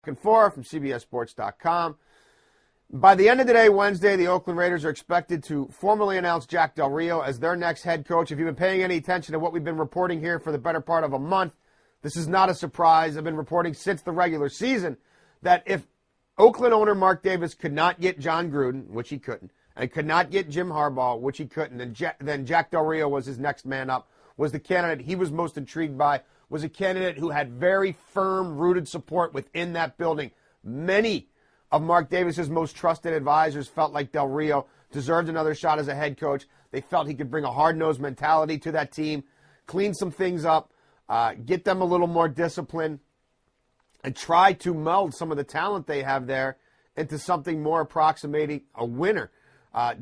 and forth from CBSSports.com. By the end of the day, Wednesday, the Oakland Raiders are expected to formally announce Jack Del Rio as their next head coach. If you've been paying any attention to what we've been reporting here for the better part of a month, this is not a surprise. I've been reporting since the regular season that if Oakland owner Mark Davis could not get John Gruden, which he couldn't, and could not get Jim Harbaugh, which he couldn't, then Jack Del Rio was his next man up, was the candidate he was most intrigued by, was a candidate who had very firm, rooted support within that building. Many of Mark Davis's most trusted advisors felt like Del Rio deserved another shot as a head coach. They felt he could bring a hard-nosed mentality to that team, clean some things up, get them a little more discipline, and try to meld some of the talent they have there into something more approximating a winner.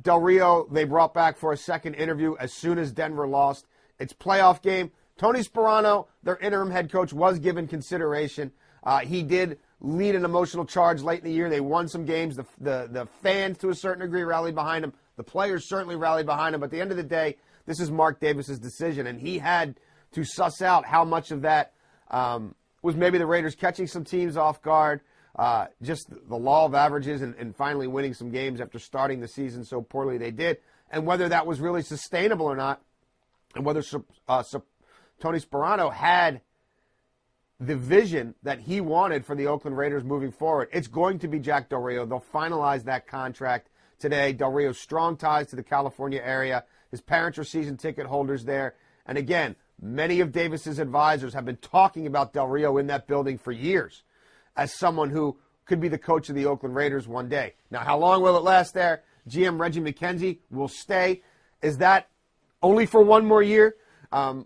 Del Rio, they brought back for a second interview as soon as Denver lost its playoff game. Tony Sparano, their interim head coach, was given consideration. He did lead an emotional charge late in the year. They won some games. The fans, to a certain degree, rallied behind him. The players certainly rallied behind him. But at the end of the day, this is Mark Davis's decision, and he had to suss out how much of that was maybe the Raiders catching some teams off guard, just the law of averages and finally winning some games after starting the season so poorly they did, and whether that was really sustainable or not, and whether Tony Sparano had the vision that he wanted for the Oakland Raiders moving forward. It's going to be Jack Del Rio. They'll finalize that contract today. Del Rio's strong ties to the California area. His parents are season ticket holders there. And again, many of Davis's advisors have been talking about Del Rio in that building for years as someone who could be the coach of the Oakland Raiders one day. Now, how long will it last there? GM Reggie McKenzie will stay. Is that only for one more year?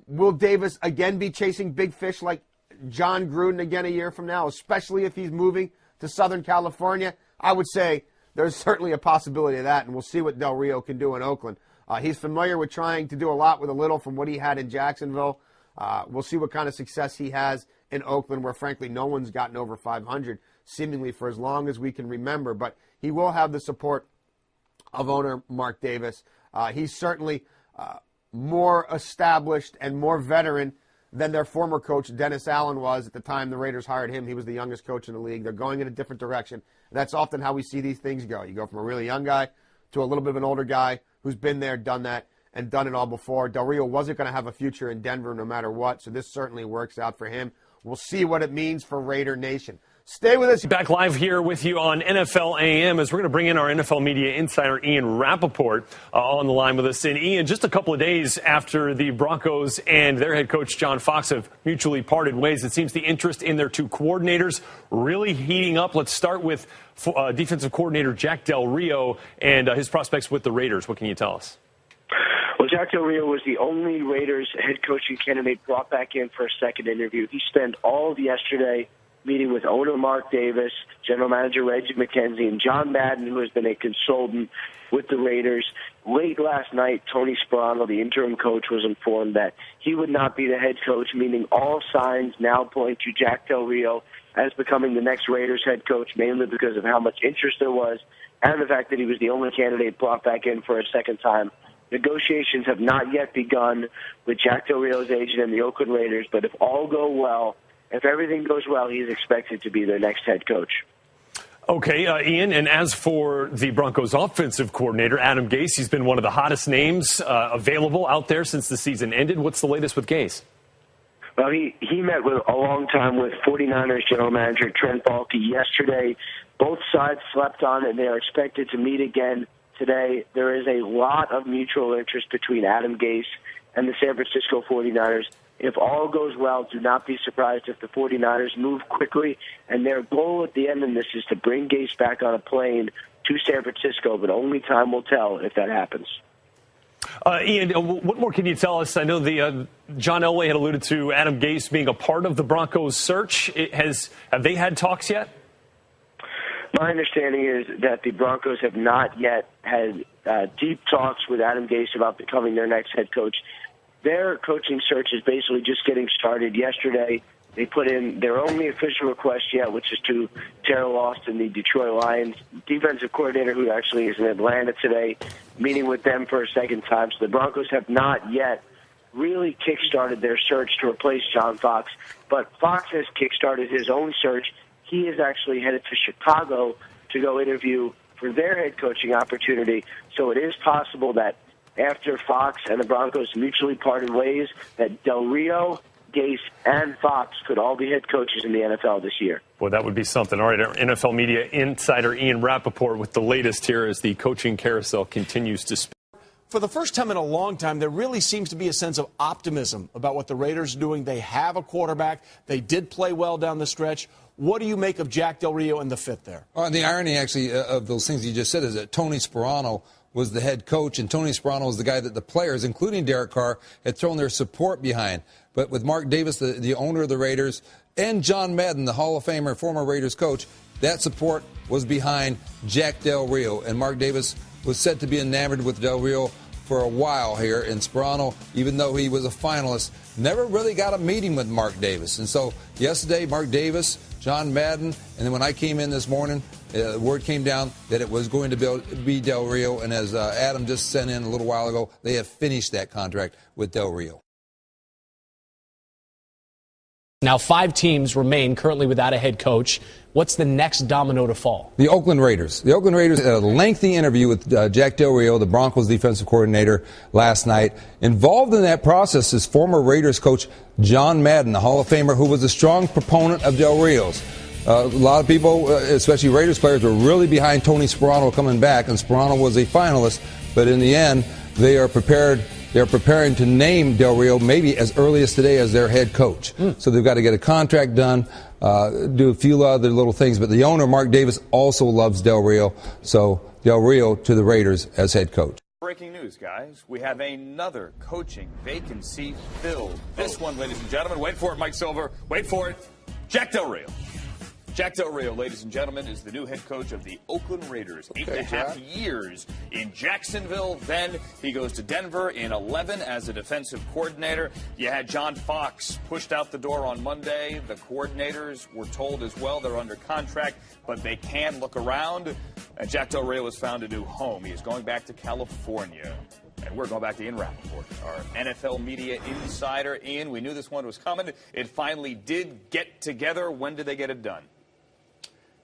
Will Davis again be chasing big fish like John Gruden again a year from now, especially if he's moving to Southern California? I would say there's certainly a possibility of that, and we'll see what Del Rio can do in Oakland. He's familiar with trying to do a lot with a little from what he had in Jacksonville. We'll see what kind of success he has in Oakland, where, frankly, no one's gotten over 500, seemingly for as long as we can remember. But he will have the support of owner Mark Davis. He's certainly more established and more veteran than their former coach, Dennis Allen, was at the time the Raiders hired him. He was the youngest coach in the league. They're going in a different direction. That's often how we see these things go. You go from a really young guy to a little bit of an older guy who's been there, done that, and done it all before. Del Rio wasn't going to have a future in Denver no matter what, so this certainly works out for him. We'll see what it means for Raider Nation. Stay with us. Back live here with you on NFL AM as we're going to bring in our NFL media insider, Ian Rappaport, on the line with us. And Ian, just a couple of days after the Broncos and their head coach, John Fox, have mutually parted ways, it seems the interest in their two coordinators really heating up. Let's start with defensive coordinator Jack Del Rio and his prospects with the Raiders. What can you tell us? Well, Jack Del Rio was the only Raiders head coaching candidate brought back in for a second interview. He spent all of yesterday meeting with owner Mark Davis, general manager Reggie McKenzie, and John Madden, who has been a consultant with the Raiders. Late last night, Tony Sparano, the interim coach, was informed that he would not be the head coach, meaning all signs now point to Jack Del Rio as becoming the next Raiders head coach, mainly because of how much interest there was and the fact that he was the only candidate brought back in for a second time. Negotiations have not yet begun with Jack Del Rio's agent and the Oakland Raiders, but if all go well, if everything goes well, he is expected to be their next head coach. Okay, Ian, and as for the Broncos offensive coordinator, Adam Gase, he's been one of the hottest names available out there since the season ended. What's the latest with Gase? Well, he met with a long time with 49ers general manager Trent Baalke yesterday. Both sides slept on it, and they are expected to meet again today. There is a lot of mutual interest between Adam Gase and the San Francisco 49ers. If all goes well, do not be surprised if the 49ers move quickly. And their goal at the end of this is to bring Gase back on a plane to San Francisco, but only time will tell if that happens. Ian, what more can you tell us? I know John Elway had alluded to Adam Gase being a part of the Broncos search. Have they had talks yet? My understanding is that the Broncos have not yet had deep talks with Adam Gase about becoming their next head coach. Their coaching search is basically just getting started. Yesterday, they put in their only official request yet, which is to Terrell Austin, the Detroit Lions defensive coordinator, who actually is in Atlanta today, meeting with them for a second time. So the Broncos have not yet really kick-started their search to replace John Fox, but Fox has kick-started his own search. he is actually headed to Chicago to go interview for their head coaching opportunity. So it is possible that after Fox and the Broncos mutually parted ways, that Del Rio, Gase, and Fox could all be head coaches in the NFL this year. Well, that would be something. All right, our NFL media insider Ian Rappaport with the latest here as the coaching carousel continues to spin. For the first time in a long time, there really seems to be a sense of optimism about what the Raiders are doing. They have a quarterback. They did play well down the stretch. What do you make of Jack Del Rio and the fit there? The irony, actually, of those things you just said is that Tony Sparano was the head coach, and Tony Sparano was the guy that the players, including Derek Carr, had thrown their support behind. But with Mark Davis, the owner of the Raiders, and John Madden, the Hall of Famer, former Raiders coach, that support was behind Jack Del Rio. And Mark Davis was said to be enamored with Del Rio for a while here. And Sparano, even though he was a finalist, never really got a meeting with Mark Davis. And so yesterday, Mark Davis, John Madden, and then when I came in this morning, word came down that it was going to be Del Rio. And as Adam just sent in a little while ago, they have finished that contract with Del Rio. Now 5 teams remain currently without a head coach. What's the next domino to fall? The Oakland Raiders. The Oakland Raiders had a lengthy interview with Jack Del Rio, the Broncos defensive coordinator, last night. Involved in that process is former Raiders coach John Madden, the Hall of Famer, who was a strong proponent of Del Rio's. A lot of people, especially Raiders players, were really behind Tony Sparano coming back, and Sparano was a finalist. But in the end, they are prepared. They're preparing to name Del Rio maybe as early as today as their head coach. So they've got to get a contract done, do a few other little things. But the owner, Mark Davis, also loves Del Rio. So Del Rio to the Raiders as head coach. Breaking news, guys. We have another coaching vacancy filled. This one, ladies and gentlemen, wait for it, Mike Silver. Wait for it. Jack Del Rio. Jack Del Rio, ladies and gentlemen, is the new head coach of the Oakland Raiders. 8.5 years in Jacksonville. Then he goes to Denver in 11 as a defensive coordinator. You had John Fox pushed out the door on Monday. The coordinators were told as well they're under contract, but they can look around. And Jack Del Rio has found a new home. He is going back to California. And we're going back to Ian Rappaport, our NFL media insider. Ian, we knew this one was coming. It finally did get together. When did they get it done?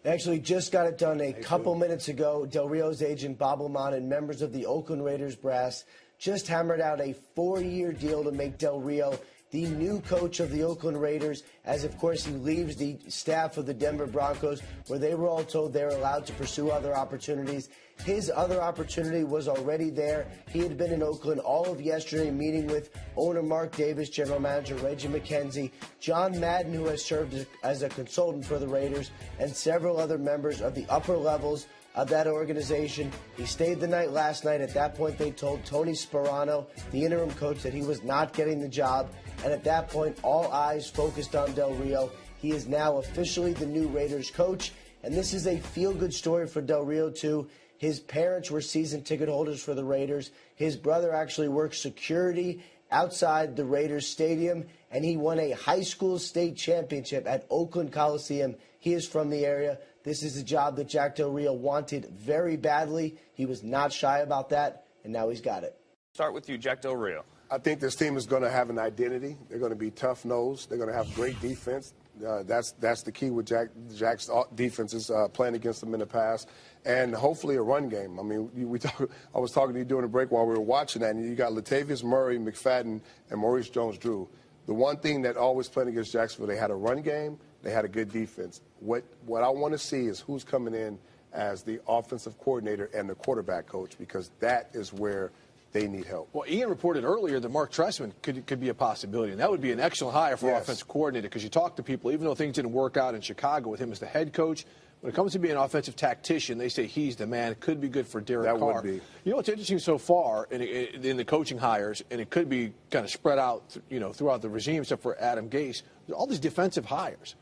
They actually just got it done a couple minutes ago. Del Rio's agent, Bob Lamont, and members of the Oakland Raiders brass just hammered out a 4-year deal to make Del Rio the new coach of the Oakland Raiders, as, of course, he leaves the staff of the Denver Broncos, where they were all told they're allowed to pursue other opportunities. His other opportunity was already there. He had been in Oakland all of yesterday, meeting with owner Mark Davis, general manager Reggie McKenzie, John Madden, who has served as a consultant for the Raiders, and several other members of the upper levels of that organization. He stayed the night last night. At that point, they told Tony Sparano, the interim coach, that he was not getting the job. And at that point, all eyes focused on Del Rio. He is now officially the new Raiders coach. And this is a feel-good story for Del Rio, too. His parents were season ticket holders for the Raiders. His brother actually worked security outside the Raiders stadium, and he won a high school state championship at Oakland Coliseum. He is from the area. This is a job that Jack Del Rio wanted very badly. He was not shy about that, and now he's got it. Start with you, Jack Del Rio. I think this team is going to have an identity. They're going to be tough-nosed. They're going to have great defense. That's the key with Jack's defenses, playing against them in the past, and hopefully a run game. I mean, I was talking to you during the break while we were watching that, and you got Latavius Murray, McFadden, and Maurice Jones-Drew. The one thing that always played against Jacksonville, they had a run game, they had a good defense. What I want to see is who's coming in as the offensive coordinator and the quarterback coach, because that is where they need help. Well, Ian reported earlier that Mark Trestman could be a possibility, and that would be an excellent hire for offensive coordinator, because you talk to people, even though things didn't work out in Chicago with him as the head coach, when it comes to being an offensive tactician, they say he's the man. It could be good for Derek Carr. That would be. You know what's interesting so far in the coaching hires, and it could be kind of spread out, throughout the regime, except for Adam Gase, all these defensive hires.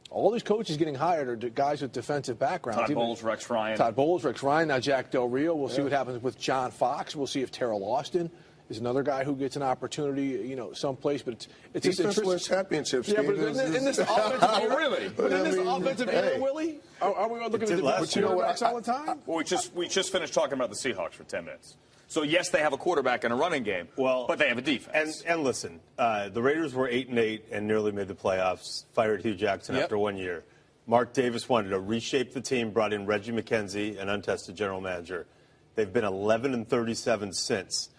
All these coaches getting hired are guys with defensive backgrounds. Todd Bowles, Rex Ryan. Todd Bowles, Rex Ryan, now Jack Del Rio. We'll see what happens with John Fox. We'll see if Terrell Austin is another guy who gets an opportunity, someplace. But it's just interesting. Wins championships. Yeah, but in this offensive really? But in this offensive era, Willie, are we looking at the quarterbacks all the time? Well, we just finished talking about the Seahawks for 10 minutes. So, yes, they have a quarterback and a running game, but they have a defense. And listen, the Raiders were 8-8 and nearly made the playoffs, fired Hugh Jackson after 1 year. Mark Davis wanted to reshape the team, brought in Reggie McKenzie, an untested general manager. They've been 11-37 since.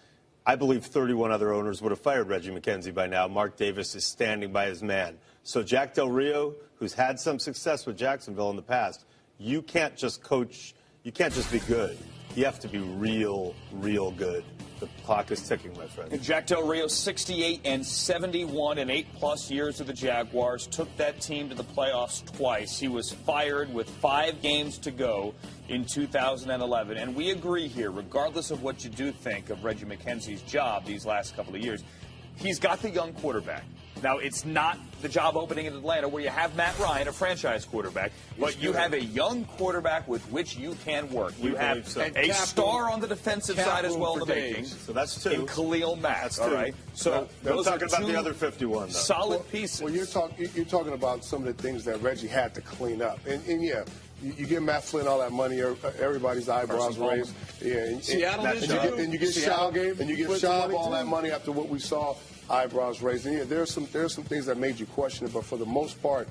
I believe 31 other owners would have fired Reggie McKenzie by now. Mark Davis is standing by his man. So Jack Del Rio, who's had some success with Jacksonville in the past, you can't just coach, you can't just be good. You have to be real, real good. The clock is ticking, my friend. And Jack Del Rio, 68-71 in 8+ years of the Jaguars, took that team to the playoffs twice. He was fired with 5 games to go in 2011. And we agree here, regardless of what you do think of Reggie McKenzie's job these last couple of years, he's got the young quarterback. Now, it's not the job opening in Atlanta where you have Matt Ryan, a franchise quarterback, but you have a young quarterback with which you can work. You have a star on the defensive side as well in the making. So that's 2. In Khalil Mack, that's all 2. right? So I'm those talking are about 2 the other 51, though. solid pieces. Well, you're talking about some of the things that Reggie had to clean up. And yeah, you give Matt Flynn all that money, everybody's eyebrows raised. Yeah, and you get Schaub all that money after what we saw. Eyebrows raised. And yeah, there's some things that made you question it, but for the most part,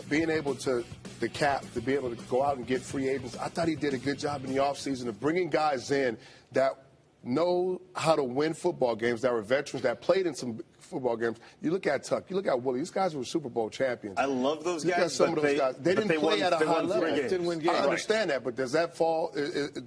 being able to be able to go out and get free agents, I thought he did a good job in the offseason of bringing guys in that know how to win football games, that were veterans, that played in some football games. You look at Tuck, you look at Willie. These guys were Super Bowl champions. I love those guys. You got some of those guys. They didn't play at a high level. Didn't win games. I understand that, but does that fall?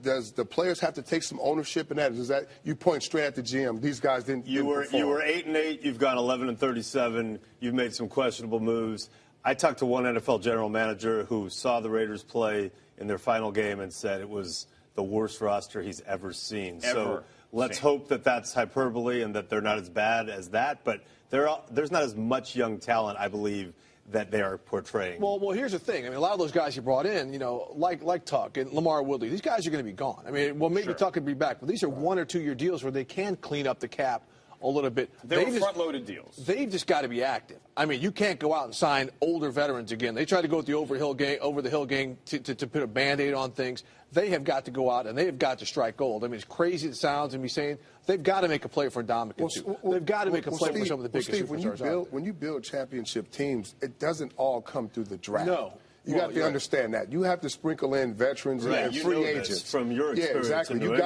Does the players have to take some ownership in that? Does that you point straight at the GM? These guys didn't. You were 8-8. You've gone 11-37. You've made some questionable moves. I talked to one NFL general manager who saw the Raiders play in their final game and said it was the worst roster he's ever seen. So let's hope that that's hyperbole and that they're not as bad as that. But there's not as much young talent, I believe, that they are portraying. Well, here's the thing. I mean, a lot of those guys you brought in, like Tuck and Lamar Woodley, these guys are going to be gone. I mean, maybe Tuck could be back, but these are 1 or 2 year deals where they can clean up the cap a little bit. They were front-loaded deals. They've just got to be active. I mean, you can't go out and sign older veterans again. They tried to go with the over-the-hill game to put a Band-Aid on things. They have got to go out and they have got to strike gold. I mean, as crazy as it sounds and me saying, they've got to make a play for Ndamukong. They've got to make a play for some of the biggest superstars out there. When you build championship teams, it doesn't all come through the draft. No. You got to understand that. You have to sprinkle in veterans and free agents. From your experience, exactly. You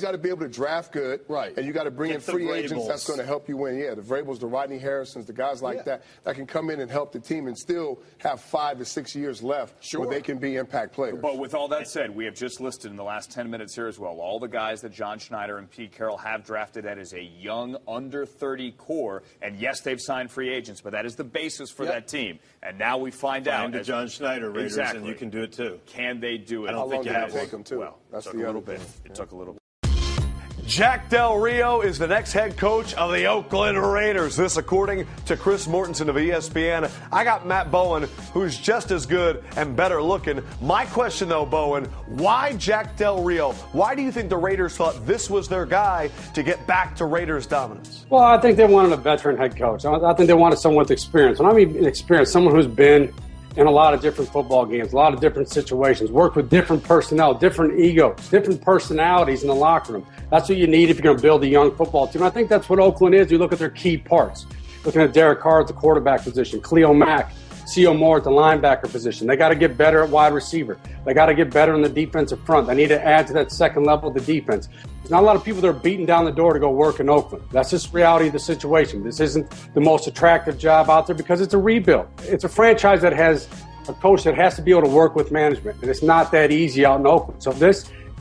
got to be able to draft good, right? And you got to bring in free agents that's going to help you win. Yeah, the Vrabels, the Rodney Harrisons, the guys like that can come in and help the team and still have 5 to 6 years left where they can be impact players. But with all that said, we have just listed in the last 10 minutes here as well all the guys that John Schneider and Pete Carroll have drafted that is a young under 30 core. And yes, they've signed free agents, but that is the basis for that team. And now we find out the John Schneider Raiders. Exactly. And you can do it too. Can they do it? I don't think you have take them too. Well, that's it took the a little other bit. thing. It took a little bit. Jack Del Rio is the next head coach of the Oakland Raiders. This according to Chris Mortensen of ESPN. I got Matt Bowen, who's just as good and better looking. My question, though, Bowen, why Jack Del Rio? Why do you think the Raiders thought this was their guy to get back to Raiders dominance? Well, I think they wanted a veteran head coach. I think they wanted someone with experience. When I mean experience, someone who's been in a lot of different football games, a lot of different situations, worked with different personnel, different egos, different personalities in the locker room. That's what you need if you're going to build a young football team. I think that's what Oakland is. You look at their key parts. Looking at Derek Carr at the quarterback position, Khalil Mack, C.O. Moore at the linebacker position. They got to get better at wide receiver. They got to get better in the defensive front. They need to add to that second level of the defense. There's not a lot of people that are beating down the door to go work in Oakland. That's just the reality of the situation. This isn't the most attractive job out there because it's a rebuild. It's a franchise that has a coach that has to be able to work with management, and it's not that easy out in Oakland. So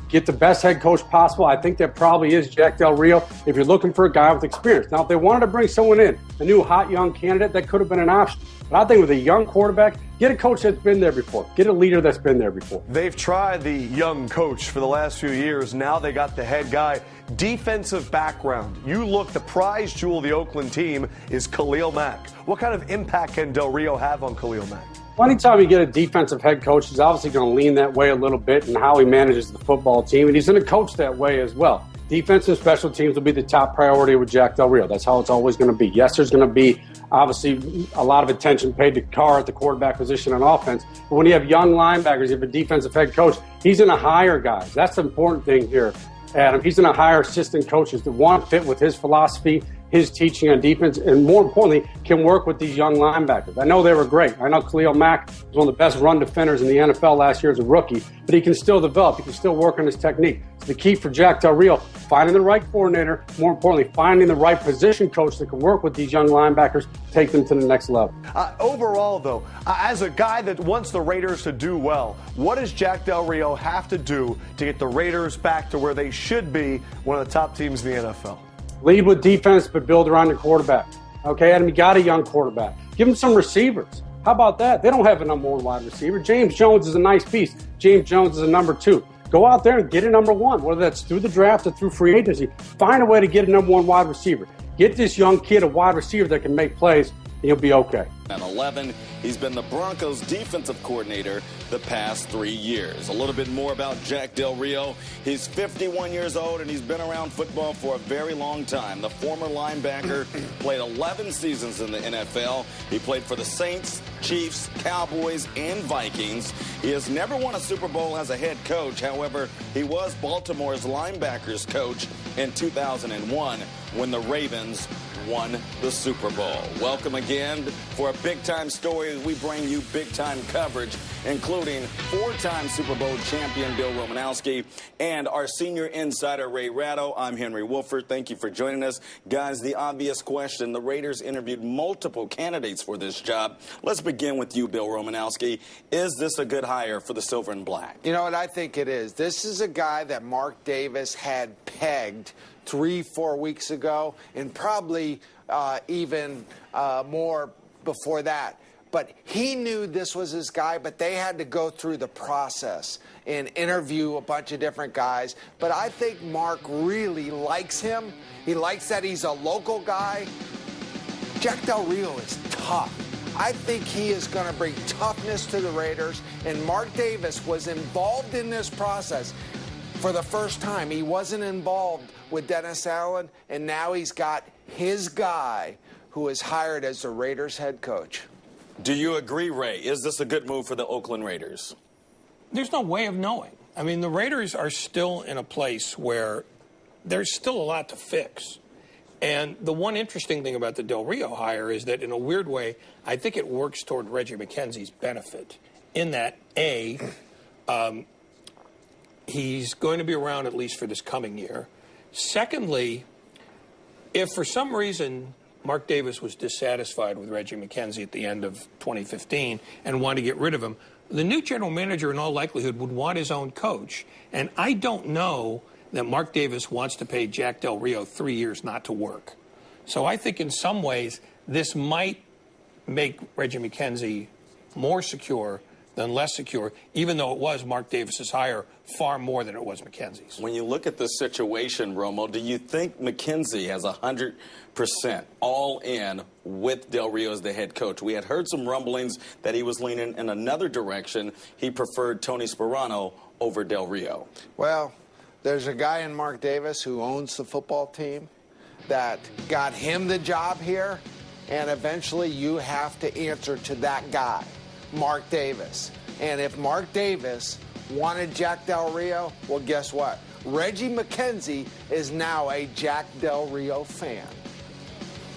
get the best head coach possible. I think that probably is Jack Del Rio if you're looking for a guy with experience. Now, if they wanted to bring someone in, a new hot young candidate, that could have been an option. But I think with a young quarterback, get a coach that's been there before. Get a leader that's been there before. They've tried the young coach for the last few years. Now they got the head guy. Defensive background. You look, the prize jewel of the Oakland team is Khalil Mack. What kind of impact can Del Rio have on Khalil Mack? Well, anytime you get a defensive head coach, he's obviously going to lean that way a little bit in how he manages the football team, and he's going to coach that way as well. Defense and special teams will be the top priority with Jack Del Rio. That's how it's always going to be. Yes, there's going to be obviously a lot of attention paid to Carr at the quarterback position on offense, but when you have young linebackers, you have a defensive head coach, he's going to hire guys. That's the important thing here, Adam. He's going to hire assistant coaches that want to fit with his philosophy his teaching on defense, and more importantly, can work with these young linebackers. I know they were great. I know Khalil Mack was one of the best run defenders in the NFL last year as a rookie, but he can still develop. He can still work on his technique. So the key for Jack Del Rio, finding the right coordinator, more importantly, finding the right position coach that can work with these young linebackers, take them to the next level. Overall, though, as a guy that wants the Raiders to do well, what does Jack Del Rio have to do to get the Raiders back to where they should be, one of the top teams in the NFL? Lead with defense, but build around your quarterback. Okay, Adam, you got a young quarterback. Give him some receivers. How about that? They don't have a number one wide receiver. James Jones is a nice piece. James Jones is a number 2. Go out there and get a number 1, whether that's through the draft or through free agency. Find a way to get a number 1 wide receiver. Get this young kid a wide receiver that can make plays, and you'll be okay. At 11, he's been the Broncos' defensive coordinator the past 3 years. A little bit more about Jack Del Rio. He's 51 years old, and he's been around football for a very long time. The former linebacker played 11 seasons in the NFL. He played for the Saints, Chiefs, Cowboys, and Vikings. He has never won a Super Bowl as a head coach. However, he was Baltimore's linebackers coach in 2001 when the Ravens won the Super Bowl. Welcome again. For a big-time story, we bring you big-time coverage, including 4-time Super Bowl champion Bill Romanowski and our senior insider Ray Ratto. I'm Henry Wolford. Thank you for joining us. Guys, the obvious question, the Raiders interviewed multiple candidates for this job. Let's begin with you, Bill Romanowski. Is this a good hire for the Silver and Black? You know what? I think it is. This is a guy that Mark Davis had pegged 3-4 weeks ago, and probably even more before that. But he knew this was his guy, but they had to go through the process and interview a bunch of different guys. But I think Mark really likes him. He likes that he's a local guy. Jack Del Rio is tough. I think he is going to bring toughness to the Raiders, and Mark Davis was involved in this process. For the first time, he wasn't involved with Dennis Allen, and now he's got his guy who is hired as the Raiders head coach. Do you agree, Ray? Is this a good move for the Oakland Raiders? There's no way of knowing. I mean, the Raiders are still in a place where there's still a lot to fix. And the one interesting thing about the Del Rio hire is that, in a weird way, I think it works toward Reggie McKenzie's benefit in that, A, he's going to be around at least for this coming year. Secondly, if for some reason Mark Davis was dissatisfied with Reggie McKenzie at the end of 2015 and wanted to get rid of him, the new general manager in all likelihood would want his own coach. And I don't know that Mark Davis wants to pay Jack Del Rio 3 years not to work. So I think in some ways this might make Reggie McKenzie more secure than less secure, even though it was Mark Davis's hire far more than it was McKenzie's. When you look at this situation, Romo, do you think McKenzie has 100% all in with Del Rio as the head coach? We had heard some rumblings that he was leaning in another direction. He preferred Tony Sparano over Del Rio. Well, there's a guy in Mark Davis who owns the football team that got him the job here, and eventually you have to answer to that guy, Mark Davis. And if Mark Davis wanted Jack Del Rio, well, guess what? Reggie McKenzie is now a Jack Del Rio fan.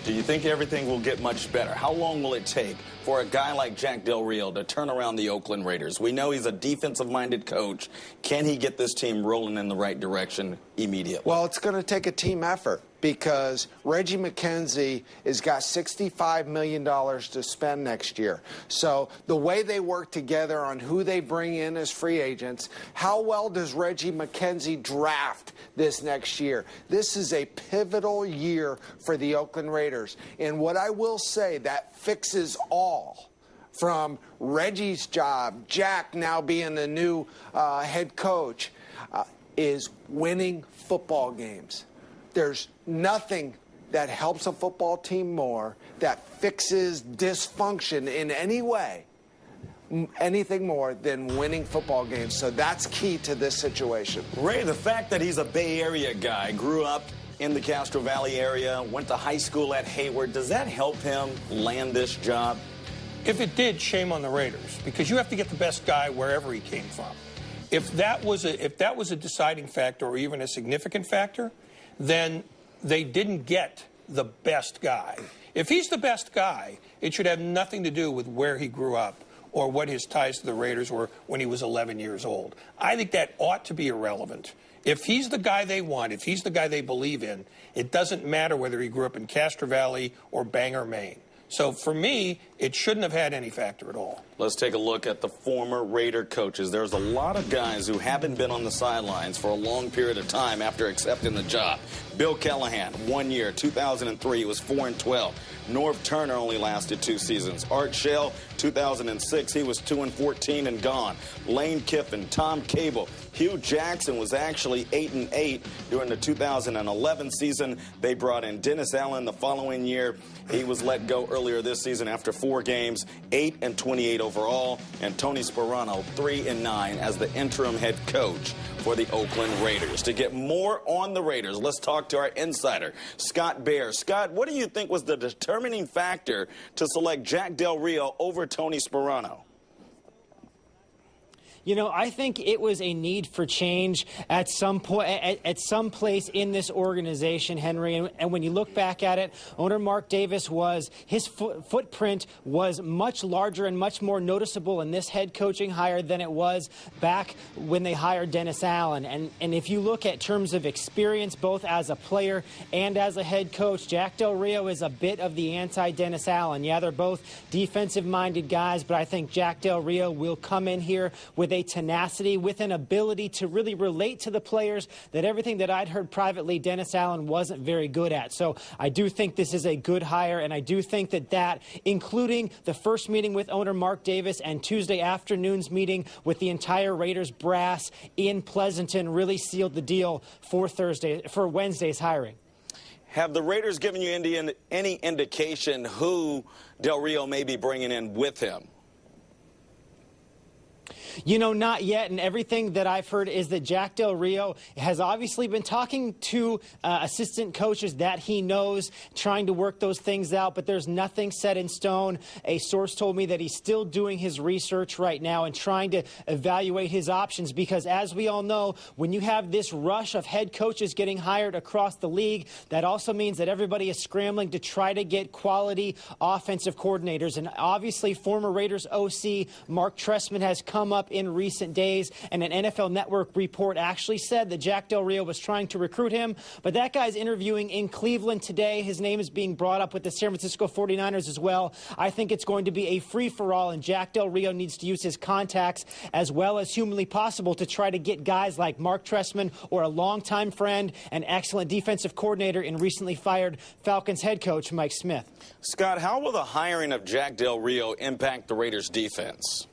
Do you think everything will get much better? How long will it take for a guy like Jack Del Rio to turn around the Oakland Raiders? We know he's a defensive-minded coach. Can he get this team rolling in the right direction immediately? Well, it's going to take a team effort because Reggie McKenzie has got $65 million to spend next year. So the way they work together on who they bring in as free agents, how well does Reggie McKenzie draft this next year? This is a pivotal year for the Oakland Raiders. And what I will say, that fixes all. From Reggie's job, Jack now being the new head coach, is winning football games. There's nothing that helps a football team more, that fixes dysfunction in any way, anything more than winning football games. So that's key to this situation. Ray, the fact that he's a Bay Area guy, grew up in the Castro Valley area, went to high school at Hayward, does that help him land this job? If it did, shame on the Raiders, because you have to get the best guy wherever he came from. If that was a deciding factor or even a significant factor, then they didn't get the best guy. If he's the best guy, it should have nothing to do with where he grew up or what his ties to the Raiders were when he was 11 years old. I think that ought to be irrelevant. If he's the guy they want, if he's the guy they believe in, it doesn't matter whether he grew up in Castro Valley or Bangor, Maine. So for me, it shouldn't have had any factor at all. Let's take a look at the former Raider coaches. There's a lot of guys who haven't been on the sidelines for a long period of time after accepting the job. Bill Callahan, 1 year, 2003, he was 4-12. Norv Turner only lasted 2 seasons. Art Shell, 2006, he was 2-14 and gone. Lane Kiffin, Tom Cable. Hugh Jackson was actually 8-8 during the 2011 season. They brought in Dennis Allen the following year. He was let go earlier this season after 4 games, 8-28 overall. And Tony Sparano, 3-9 as the interim head coach for the Oakland Raiders. To get more on the Raiders, let's talk to our insider, Scott Bair. Scott, what do you think was the determining factor to select Jack Del Rio over Tony Sparano? You know, I think it was a need for change at some point, at some place in this organization, Henry. And when you look back at it, owner Mark Davis his footprint was much larger and much more noticeable in this head coaching hire than it was back when they hired Dennis Allen. And if you look at terms of experience, both as a player and as a head coach, Jack Del Rio is a bit of the anti-Dennis Allen. Yeah, they're both defensive-minded guys, but I think Jack Del Rio will come in here with a tenacity, with an ability to really relate to the players that everything that I'd heard privately Dennis Allen wasn't very good at. So I do think this is a good hire, and I do think that including the first meeting with owner Mark Davis and Tuesday afternoon's meeting with the entire Raiders brass in Pleasanton, really sealed the deal for Wednesday's hiring. Have the Raiders given you any indication who Del Rio may be bringing in with him? You know, not yet, and everything that I've heard is that Jack Del Rio has obviously been talking to assistant coaches that he knows, trying to work those things out, but there's nothing set in stone. A source told me that he's still doing his research right now and trying to evaluate his options because, as we all know, when you have this rush of head coaches getting hired across the league, that also means that everybody is scrambling to try to get quality offensive coordinators. And obviously, former Raiders OC Mark Trestman has come up in recent days, and an NFL Network report actually said that Jack Del Rio was trying to recruit him, but that guy's interviewing in Cleveland today. His name is being brought up with the San Francisco 49ers as well. I think it's going to be a free-for-all, and Jack Del Rio needs to use his contacts as well as humanly possible to try to get guys like Mark Trestman or a longtime friend and excellent defensive coordinator and recently fired Falcons head coach Mike Smith. Scott, how will the hiring of Jack Del Rio impact the Raiders' defense?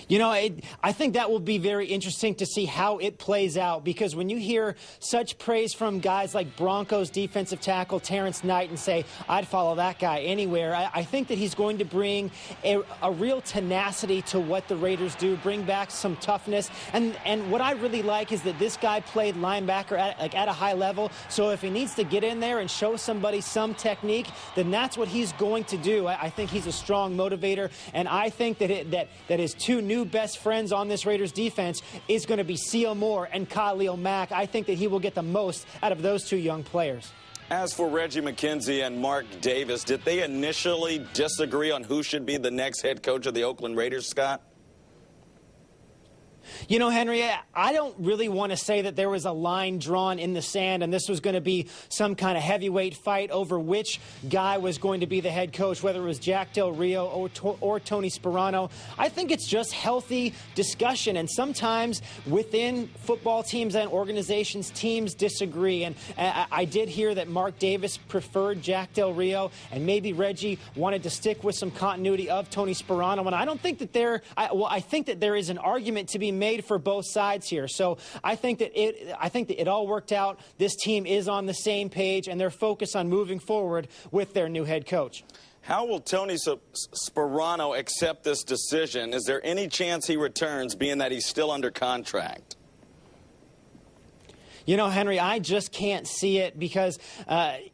You know, I think that will be very interesting to see how it plays out, because when you hear such praise from guys like Broncos defensive tackle Terrence Knight and say, I'd follow that guy anywhere, I think that he's going to bring a real tenacity to what the Raiders do, bring back some toughness. And what I really like is that this guy played linebacker at a high level, so if he needs to get in there and show somebody some technique, then that's what he's going to do. I think he's a strong motivator, and I think that his two new best friends on this Raiders defense is going to be Seal Moore and Khalil Mack. I think that he will get the most out of those two young players. As for Reggie McKenzie and Mark Davis, did they initially disagree on who should be the next head coach of the Oakland Raiders, Scott? You know, Henry, I don't really want to say that there was a line drawn in the sand and this was going to be some kind of heavyweight fight over which guy was going to be the head coach, whether it was Jack Del Rio or Tony Sparano. I think it's just healthy discussion, and sometimes within football teams and organizations, teams disagree. And I did hear that Mark Davis preferred Jack Del Rio, and maybe Reggie wanted to stick with some continuity of Tony Sparano. And I don't think that I think that there is an argument to be made for both sides here. So I think that it all worked out. This team is on the same page, and they're focused on moving forward with their new head coach. How will Tony Sparano accept this decision? Is there any chance he returns, being that he's still under contract? You know, Henry, I just can't see it because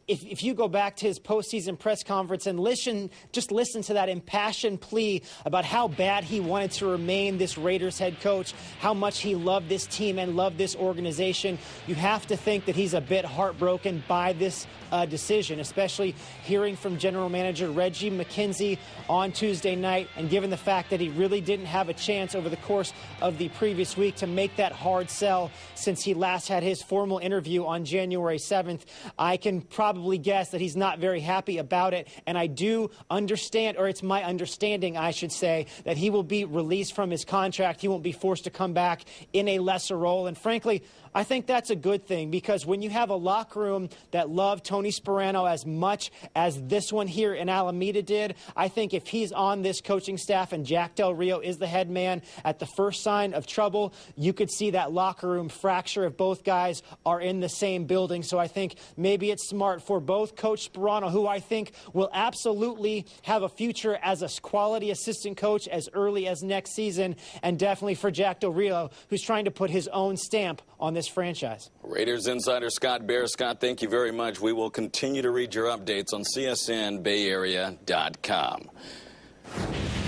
if you go back to his postseason press conference and listen to that impassioned plea about how bad he wanted to remain this Raiders head coach, how much he loved this team and loved this organization, you have to think that he's a bit heartbroken by this decision, especially hearing from General Manager Reggie McKenzie on Tuesday night, and given the fact that he really didn't have a chance over the course of the previous week to make that hard sell since he last had his formal interview on January 7th, I can probably guess that he's not very happy about it. And I do understand, or it's my understanding, I should say, that he will be released from his contract. He won't be forced to come back in a lesser role. And frankly, I think that's a good thing, because when you have a locker room that loved Tony Sparano as much as this one here in Alameda did, I think if he's on this coaching staff and Jack Del Rio is the head man, at the first sign of trouble, you could see that locker room fracture if both guys are in the same building. So I think maybe it's smart for both Coach Sparano, who I think will absolutely have a future as a quality assistant coach as early as next season, and definitely for Jack Del Rio, who's trying to put his own stamp on this franchise. Raiders insider Scott Bear. Scott, thank you very much. We will continue to read your updates on CSNBayArea.com.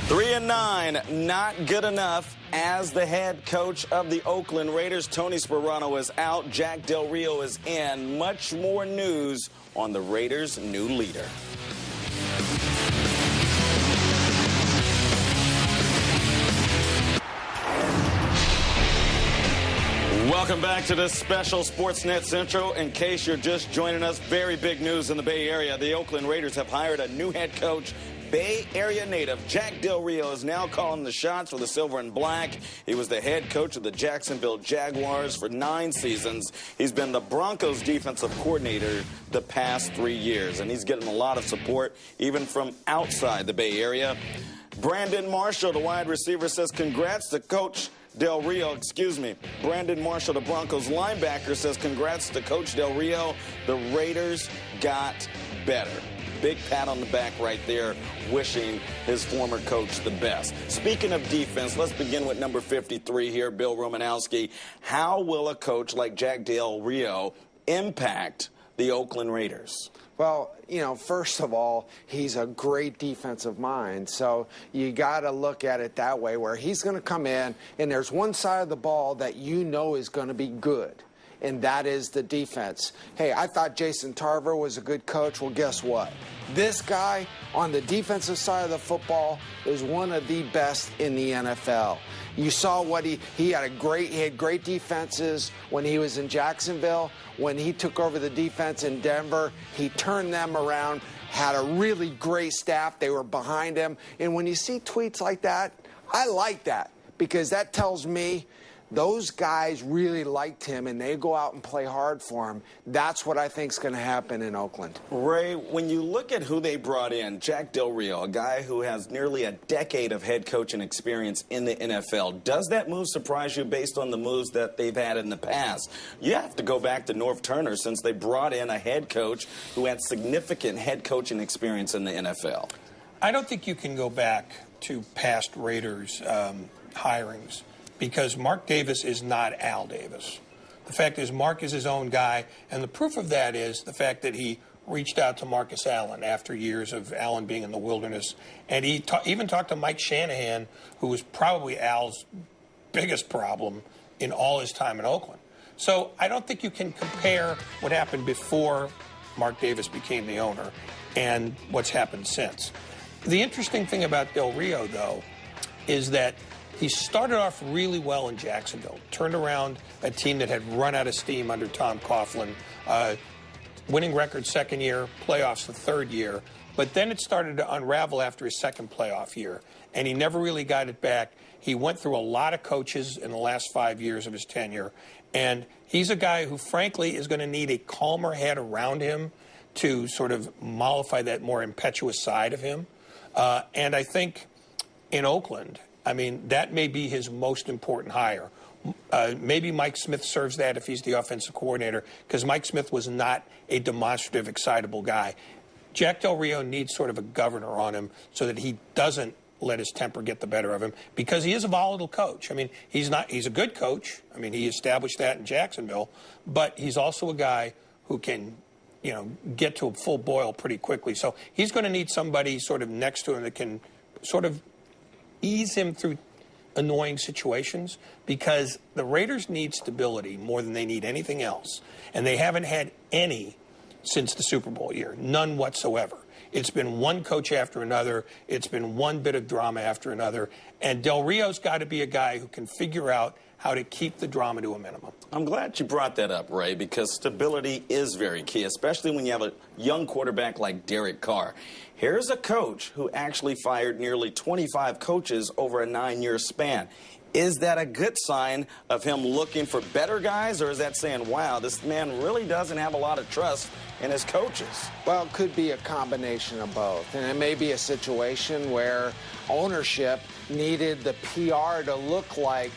3-9, not good enough as the head coach of the Oakland Raiders. Tony Sparano is out. Jack Del Rio is in. Much more news on the Raiders' new leader. Welcome back to this special Sportsnet Central. In case you're just joining us, very big news in the Bay Area. The Oakland Raiders have hired a new head coach. Bay Area native Jack Del Rio is now calling the shots for the Silver and Black. He was the head coach of the Jacksonville Jaguars for 9 seasons. He's been the Broncos defensive coordinator the past 3 years, and he's getting a lot of support even from outside the Bay Area. Brandon Marshall, the wide receiver, says congrats to Coach Del Rio, Brandon Marshall, the Broncos linebacker, says congrats to Coach Del Rio. The Raiders got better. Big pat on the back right there, wishing his former coach the best. Speaking of defense, let's begin with number 53 here, Bill Romanowski. How will a coach like Jack Del Rio impact the Oakland Raiders? Well, you know, first of all, he's a great defensive mind. So you got to look at it that way, where he's going to come in and there's one side of the ball that you know is going to be good, and that is the defense. Hey, I thought Jason Tarver was a good coach. Well, guess what? This guy on the defensive side of the football is one of the best in the NFL. You saw what he had great defenses when he was in Jacksonville. When he took over the defense in Denver, he turned them around, had a really great staff. They were behind him. And when you see tweets like that, I like that, because that tells me those guys really liked him and they go out and play hard for him. That's what I think is going to happen in Oakland. Ray, when you look at who they brought in, Jack Del Rio, a guy who has nearly a decade of head coaching experience in the NFL, does that move surprise you based on the moves that they've had in the past? You have to go back to Norv Turner, since they brought in a head coach who had significant head coaching experience in the NFL. I don't think you can go back to past Raiders hirings, because Mark Davis is not Al Davis. The fact is, Mark is his own guy, and the proof of that is the fact that he reached out to Marcus Allen after years of Allen being in the wilderness, and he even talked to Mike Shanahan, who was probably Al's biggest problem in all his time in Oakland. So I don't think you can compare what happened before Mark Davis became the owner and what's happened since. The interesting thing about Del Rio, though, is that he started off really well in Jacksonville, turned around a team that had run out of steam under Tom Coughlin, winning record second year, playoffs the third year. But then it started to unravel after his second playoff year, and he never really got it back. He went through a lot of coaches in the last 5 years of his tenure, and he's a guy who, frankly, is going to need a calmer head around him to sort of mollify that more impetuous side of him. And I think in Oakland, I mean, that may be his most important hire. Maybe Mike Smith serves that if he's the offensive coordinator, because Mike Smith was not a demonstrative, excitable guy. Jack Del Rio needs sort of a governor on him so that he doesn't let his temper get the better of him, because he is a volatile coach. I mean, he's a good coach. I mean, he established that in Jacksonville, but he's also a guy who can, get to a full boil pretty quickly. So he's going to need somebody sort of next to him that can sort of ease him through annoying situations, because the Raiders need stability more than they need anything else. And they haven't had any since the Super Bowl year, none whatsoever. It's been one coach after another. It's been one bit of drama after another. And Del Rio's got to be a guy who can figure out how to keep the drama to a minimum. I'm glad you brought that up, Ray, because stability is very key, especially when you have a young quarterback like Derek Carr. Here's a coach who actually fired nearly 25 coaches over a 9-year span. Is that a good sign of him looking for better guys, or is that saying, wow, this man really doesn't have a lot of trust in his coaches? Well, it could be a combination of both. And it may be a situation where ownership needed the PR to look like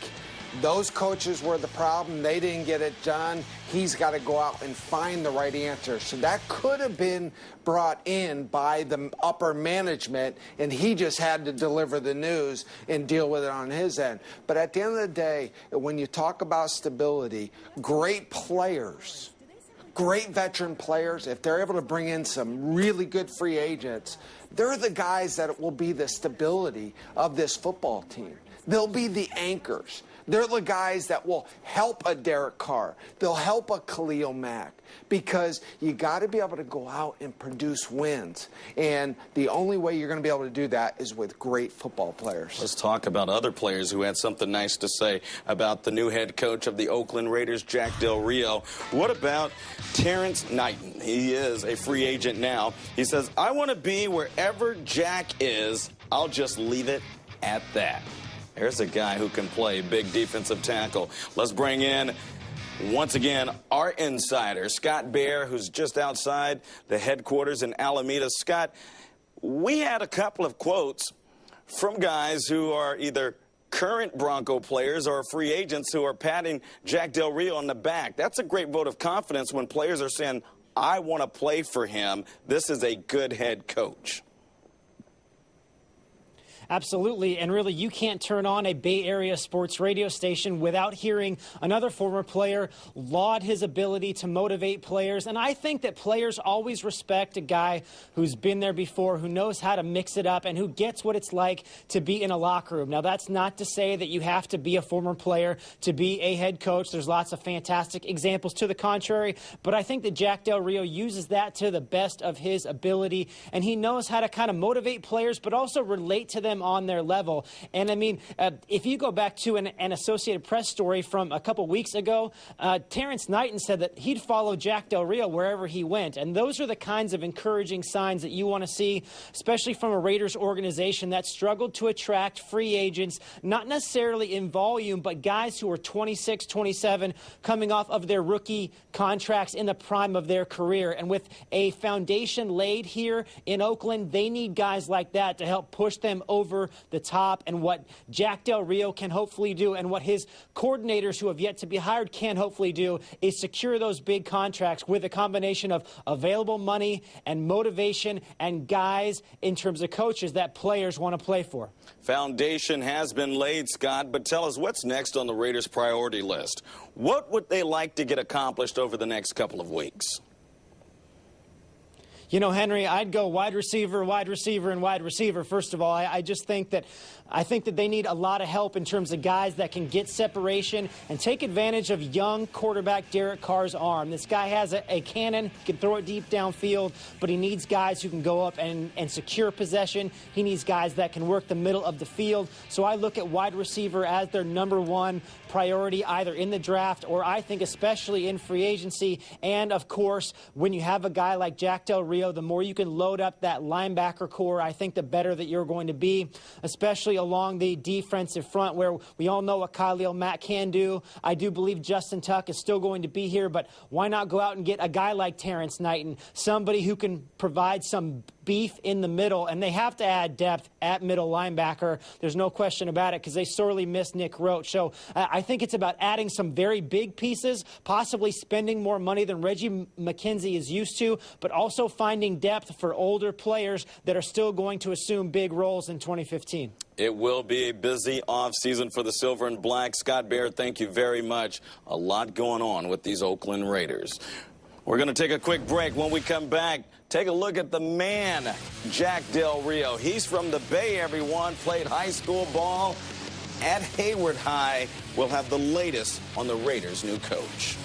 those coaches were the problem. They didn't get it done. He's got to go out and find the right answer. So that could have been brought in by the upper management, and he just had to deliver the news and deal with it on his end. But at the end of the day, when you talk about stability, great players, great veteran players, if they're able to bring in some really good free agents, they're the guys that will be the stability of this football team. They'll be the anchors. They're the guys that will help a Derek Carr. They'll help a Khalil Mack, because you got to be able to go out and produce wins. And the only way you're going to be able to do that is with great football players. Let's talk about other players who had something nice to say about the new head coach of the Oakland Raiders, Jack Del Rio. What about Terrence Knighton? He is a free agent now. He says, I want to be wherever Jack is. I'll just leave it at that. There's a guy who can play big defensive tackle. Let's bring in, once again, our insider, Scott Bair, who's just outside the headquarters in Alameda. Scott, we had a couple of quotes from guys who are either current Bronco players or free agents who are patting Jack Del Rio on the back. That's a great vote of confidence when players are saying, I want to play for him. This is a good head coach. Absolutely, and really you can't turn on a Bay Area sports radio station without hearing another former player laud his ability to motivate players. And I think that players always respect a guy who's been there before, who knows how to mix it up, and who gets what it's like to be in a locker room. Now, that's not to say that you have to be a former player to be a head coach. There's lots of fantastic examples to the contrary, but I think that Jack Del Rio uses that to the best of his ability, and he knows how to kind of motivate players, but also relate to them on their level. And I mean, if you go back to an Associated Press story from a couple weeks ago, Terrence Knighton said that he'd follow Jack Del Rio wherever he went. And those are the kinds of encouraging signs that you want to see, especially from a Raiders organization that struggled to attract free agents, not necessarily in volume, but guys who are 26, 27, coming off of their rookie contracts in the prime of their career. And with a foundation laid here in Oakland, they need guys like that to help push them over the top. And what Jack Del Rio can hopefully do, and what his coordinators who have yet to be hired can hopefully do, is secure those big contracts with a combination of available money and motivation and guys in terms of coaches that players want to play for. Foundation has been laid, Scott, but tell us what's next on the Raiders' priority list. What would they like to get accomplished over the next couple of weeks? You know, Henry, I'd go wide receiver, and wide receiver. First of all, I think that they need a lot of help in terms of guys that can get separation and take advantage of young quarterback Derek Carr's arm. This guy has a cannon, can throw it deep downfield, but he needs guys who can go up and secure possession. He needs guys that can work the middle of the field. So I look at wide receiver as their number one priority, either in the draft or I think especially in free agency. And, of course, when you have a guy like Jack Del Rio, the more you can load up that linebacker core, I think the better that you're going to be, especially along the defensive front, where we all know what Khalil Mack can do. I do believe Justin Tuck is still going to be here, but why not go out and get a guy like Terrence Knighton, somebody who can provide some beef in the middle, and they have to add depth at middle linebacker. There's no question about it because they sorely miss Nick Roach. So I think it's about adding some very big pieces, possibly spending more money than Reggie McKenzie is used to, but also finding depth for older players that are still going to assume big roles in 2015. It will be a busy offseason for the Silver and Black. Scott Baird, thank you very much. A lot going on with these Oakland Raiders. We're going to take a quick break. When we come back, take a look at the man, Jack Del Rio. He's from the Bay, everyone. Played high school ball at Hayward High. We'll have the latest on the Raiders' new coach.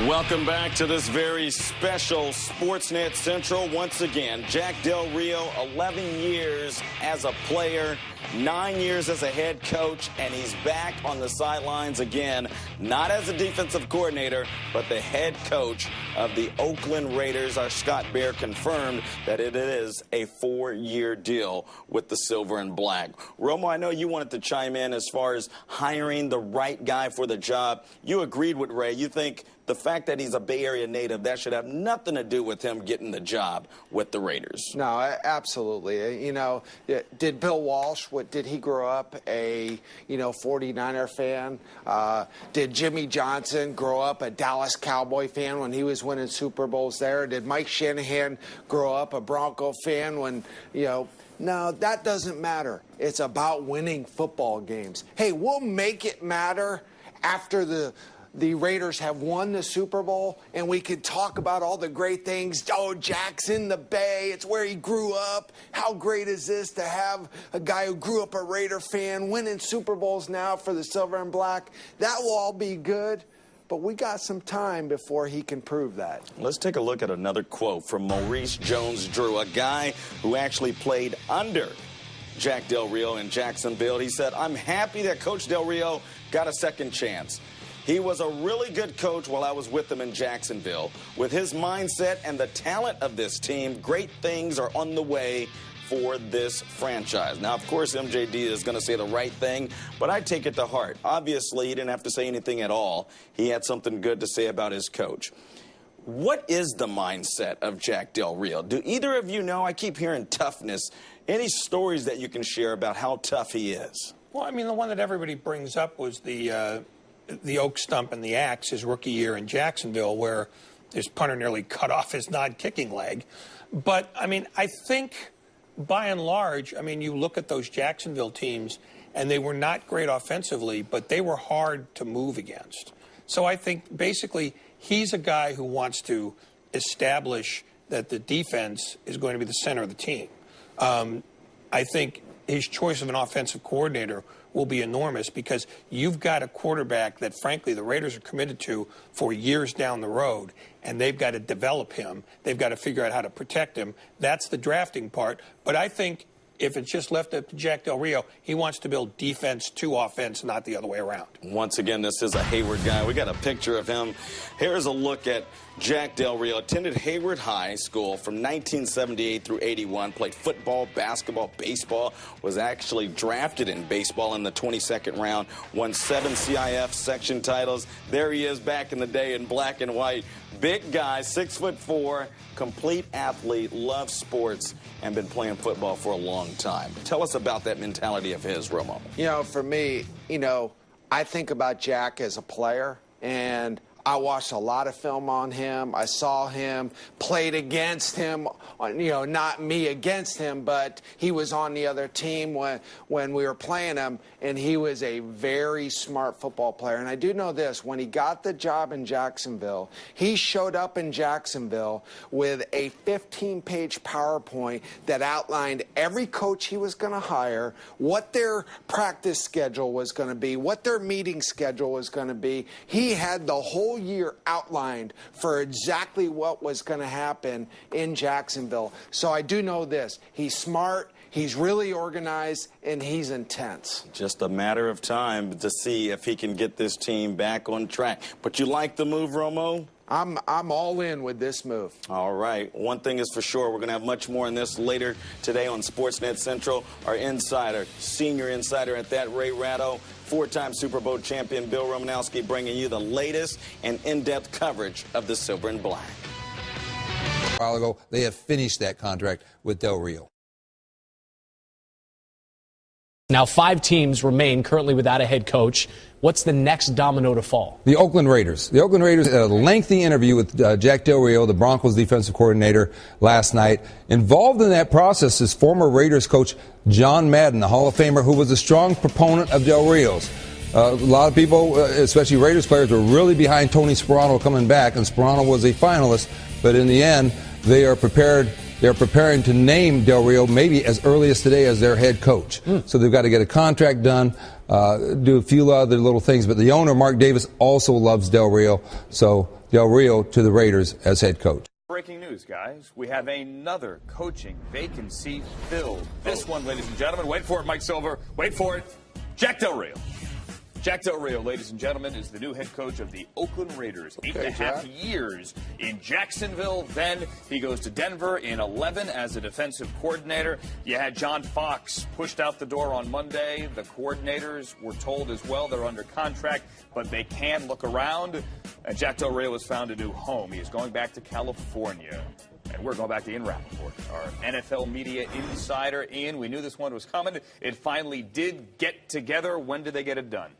Welcome back to this very special Sportsnet Central. Once again, Jack Del Rio, 11 years as a player, 9 years as a head coach, and he's back on the sidelines again, not as a defensive coordinator, but the head coach of the Oakland Raiders. Our Scott Baird confirmed that it is a 4-year deal with the Silver and Black. Romo, I know you wanted to chime in as far as hiring the right guy for the job. You agreed with Ray. You think the fact that he's a Bay Area native, that should have nothing to do with him getting the job with the Raiders. No, absolutely. You know, did Bill Walsh, did he grow up a, 49er fan? Did Jimmy Johnson grow up a Dallas Cowboy fan when he was winning Super Bowls there? Did Mike Shanahan grow up a Bronco fan when, No, that doesn't matter. It's about winning football games. Hey, we'll make it matter after the Raiders have won the Super Bowl, and we could talk about all the great things. Oh, Jack's in the Bay. It's where he grew up. How great is this to have a guy who grew up a Raider fan winning Super Bowls now for the Silver and Black? That will all be good, but we got some time before he can prove that. Let's take a look at another quote from Maurice Jones-Drew, a guy who actually played under Jack Del Rio in Jacksonville. He said, "I'm happy that Coach Del Rio got a second chance. He was a really good coach while I was with him in Jacksonville. With his mindset and the talent of this team, great things are on the way for this franchise." Now, of course, MJD is going to say the right thing, but I take it to heart. Obviously, he didn't have to say anything at all. He had something good to say about his coach. What is the mindset of Jack Del Rio? Do either of you know? I keep hearing toughness. Any stories that you can share about how tough he is? Well, I mean, the one that everybody brings up was the oak stump and the axe his rookie year in Jacksonville, where his punter nearly cut off his non-kicking leg. But, I mean, I think by and large, I mean, you look at those Jacksonville teams, and they were not great offensively, but they were hard to move against. So I think basically he's a guy who wants to establish that the defense is going to be the center of the team. I think his choice of an offensive coordinator will be enormous because you've got a quarterback that, frankly, the Raiders are committed to for years down the road, and they've got to develop him. They've got to figure out how to protect him. That's the drafting part. But I think if it's just left up to Jack Del Rio, he wants to build defense to offense, not the other way around. Once again, this is a Hayward guy. We got a picture of him. Here's a look at Jack Del Rio. Attended Hayward High School from 1978 through 81. Played football, basketball, baseball. Was actually drafted in baseball in the 22nd round. Won 7 CIF section titles. There he is back in the day in black and white. Big guy, 6'4", complete athlete, loves sports, and been playing football for a long time. Tell us about that mentality of his, Romo. For me, I think about Jack as a player, and I watched a lot of film on him. I saw him, played against him, not me against him, but he was on the other team when we were playing him, and he was a very smart football player. And I do know this, when he got the job in Jacksonville, he showed up in Jacksonville with a 15-page PowerPoint that outlined every coach he was going to hire, what their practice schedule was going to be, what their meeting schedule was going to be. He had the whole year outlined for exactly what was going to happen in Jacksonville. So I do know this. He's smart, he's really organized, and he's intense. Just a matter of time to see if he can get this team back on track. But you like the move, Romo? I'm all in with this move. All right. One thing is for sure, we're going to have much more on this later today on Sportsnet Central. Our insider, senior insider at that, Ray Ratto, four-time Super Bowl champion Bill Romanowski, bringing you the latest and in-depth coverage of the Silver and Black. A while ago, they have finished that contract with Del Rio. Now 5 teams remain currently without a head coach. What's the next domino to fall? The Oakland Raiders. The Oakland Raiders had a lengthy interview with Jack Del Rio, the Broncos defensive coordinator, last night. Involved in that process is former Raiders coach John Madden, the Hall of Famer, who was a strong proponent of Del Rio's. A lot of people, especially Raiders players, were really behind Tony Sparano coming back, and Sparano was a finalist. But in the end, they are prepared. They're preparing to name Del Rio maybe as early as today as their head coach. So they've got to get a contract done, do a few other little things. But the owner, Mark Davis, also loves Del Rio. So Del Rio to the Raiders as head coach. Breaking news, guys. We have another coaching vacancy filled. This one, ladies and gentlemen, wait for it, Mike Silver. Wait for it. Jack Del Rio. Jack Del Rio, ladies and gentlemen, is the new head coach of the Oakland Raiders. 8.5 years in Jacksonville. Then he goes to Denver in 11 as a defensive coordinator. You had John Fox pushed out the door on Monday. The coordinators were told as well they're under contract, but they can look around. And Jack Del Rio has found a new home. He is going back to California. And we're going back to Ian Rappaport, our NFL media insider. Ian, we knew this one was coming. It finally did get together. When did they get it done?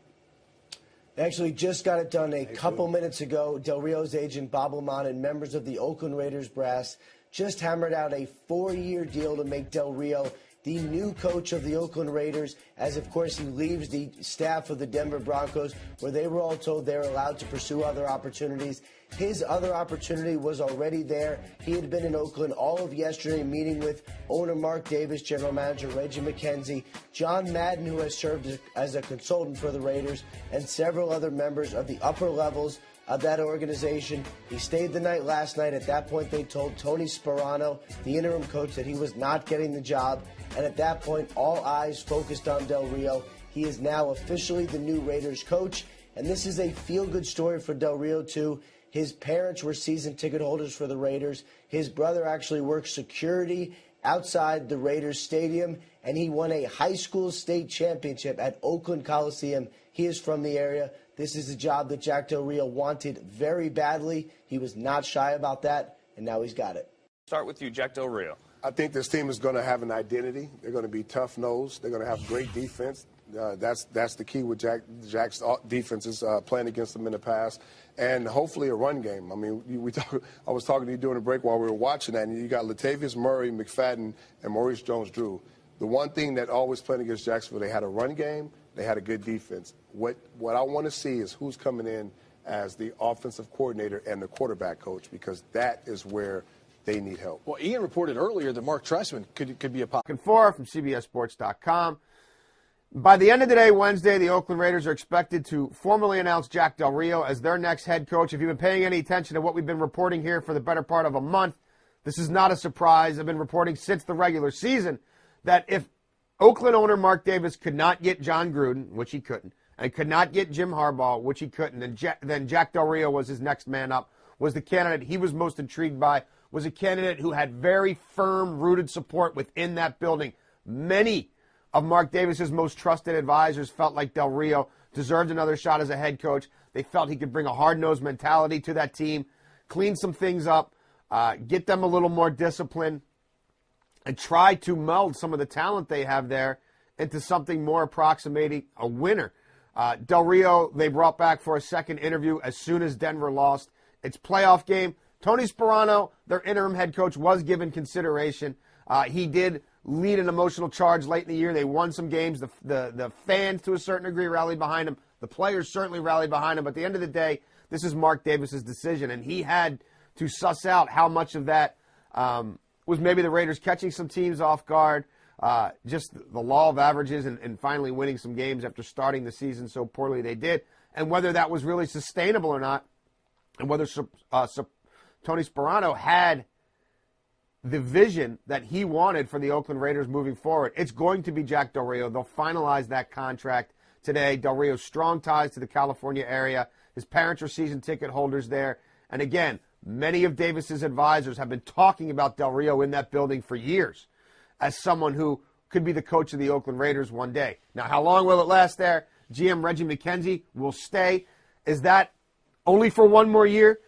They actually just got it done a couple minutes ago. Del Rio's agent, Bob Lamont, and members of the Oakland Raiders brass just hammered out a 4-year deal to make Del Rio the new coach of the Oakland Raiders, as, of course, he leaves the staff of the Denver Broncos, where they were all told they're allowed to pursue other opportunities. His other opportunity was already there. He had been in Oakland all of yesterday, meeting with owner Mark Davis, general manager Reggie McKenzie, John Madden, who has served as a consultant for the Raiders, and several other members of the upper levels of that organization. He stayed the night last night. At that point, they told Tony Sparano, the interim coach, that he was not getting the job. And at that point, all eyes focused on Del Rio. He is now officially the new Raiders coach. And this is a feel-good story for Del Rio, too. His parents were season ticket holders for the Raiders. His brother actually worked security outside the Raiders stadium, and he won a high school state championship at Oakland Coliseum. He is from the area. This is a job that Jack Del Rio wanted very badly. He was not shy about that, and now he's got it. Start with you, Jack Del Rio. I think this team is going to have an identity. They're going to be tough-nosed. They're going to have great defense. That's the key with Jack's defenses, playing against them in the past, and hopefully a run game. I mean, I was talking to you during the break while we were watching that, and you got Latavius Murray, McFadden, and Maurice Jones-Drew. The one thing that always played against Jacksonville, they had a run game, they had a good defense. What I want to see is who's coming in as the offensive coordinator and the quarterback coach, because that is where they need help. Well, Ian reported earlier that Mark Trestman could be a Back and forth from CBSSports.com. By the end of the day, Wednesday, the Oakland Raiders are expected to formally announce Jack Del Rio as their next head coach. If you've been paying any attention to what we've been reporting here for the better part of a month, this is not a surprise. I've been reporting since the regular season that if Oakland owner Mark Davis could not get John Gruden, which he couldn't, and could not get Jim Harbaugh, which he couldn't, then Jack Del Rio was his next man up, was the candidate he was most intrigued by, was a candidate who had very firm, rooted support within that building. Many of Mark Davis's most trusted advisors felt like Del Rio deserved another shot as a head coach. They felt he could bring a hard-nosed mentality to that team, clean some things up, get them a little more discipline, and try to meld some of the talent they have there into something more approximating a winner. Del Rio, they brought back for a second interview as soon as Denver lost its playoff game. Tony Sparano, their interim head coach, was given consideration. He did lead an emotional charge late in the year. They won some games. The fans, to a certain degree, rallied behind him. The players certainly rallied behind him. But at the end of the day, this is Mark Davis's decision, and he had to suss out how much of that was maybe the Raiders catching some teams off guard, just the law of averages, and finally winning some games after starting the season so poorly they did, and whether that was really sustainable or not, and whether Tony Sparano had the vision that he wanted for the Oakland Raiders moving forward. It's going to be Jack Del Rio. They'll finalize that contract today. Del Rio's strong ties to the California area. His parents are season ticket holders there. And again, many of Davis's advisors have been talking about Del Rio in that building for years as someone who could be the coach of the Oakland Raiders one day. Now, how long will it last there? GM Reggie McKenzie will stay. Is that only for one more year?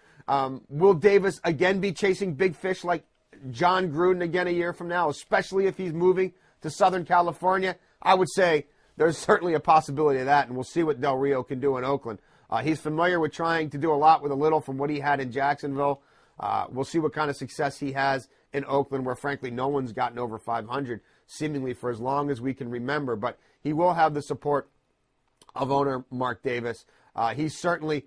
Will Davis again be chasing big fish like John Gruden again a year from now, especially if he's moving to Southern California? I would say there's certainly a possibility of that, and we'll see what Del Rio can do in Oakland. He's familiar with trying to do a lot with a little from what he had in Jacksonville. We'll see what kind of success he has in Oakland, where, frankly, no one's gotten over 500 seemingly for as long as we can remember. But he will have the support of owner Mark Davis. He's certainly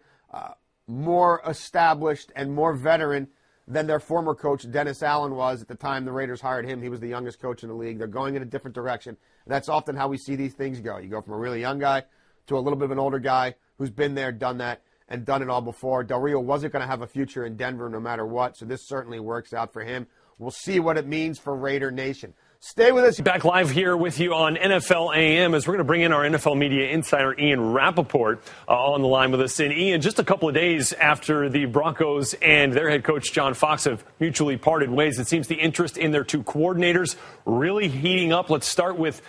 more established and more veteran than their former coach, Dennis Allen, was at the time the Raiders hired him. He was the youngest coach in the league. They're going in a different direction. And that's often how we see these things go. You go from a really young guy to a little bit of an older guy who's been there, done that, and done it all before. Del Rio wasn't going to have a future in Denver no matter what, so this certainly works out for him. We'll see what it means for Raider Nation. Stay with us. Back live here with you on NFL AM as we're going to bring in our NFL media insider, Ian Rappaport, on the line with us. And Ian, just a couple of days after the Broncos and their head coach, John Fox, have mutually parted ways, it seems the interest in their two coordinators really heating up. Let's start with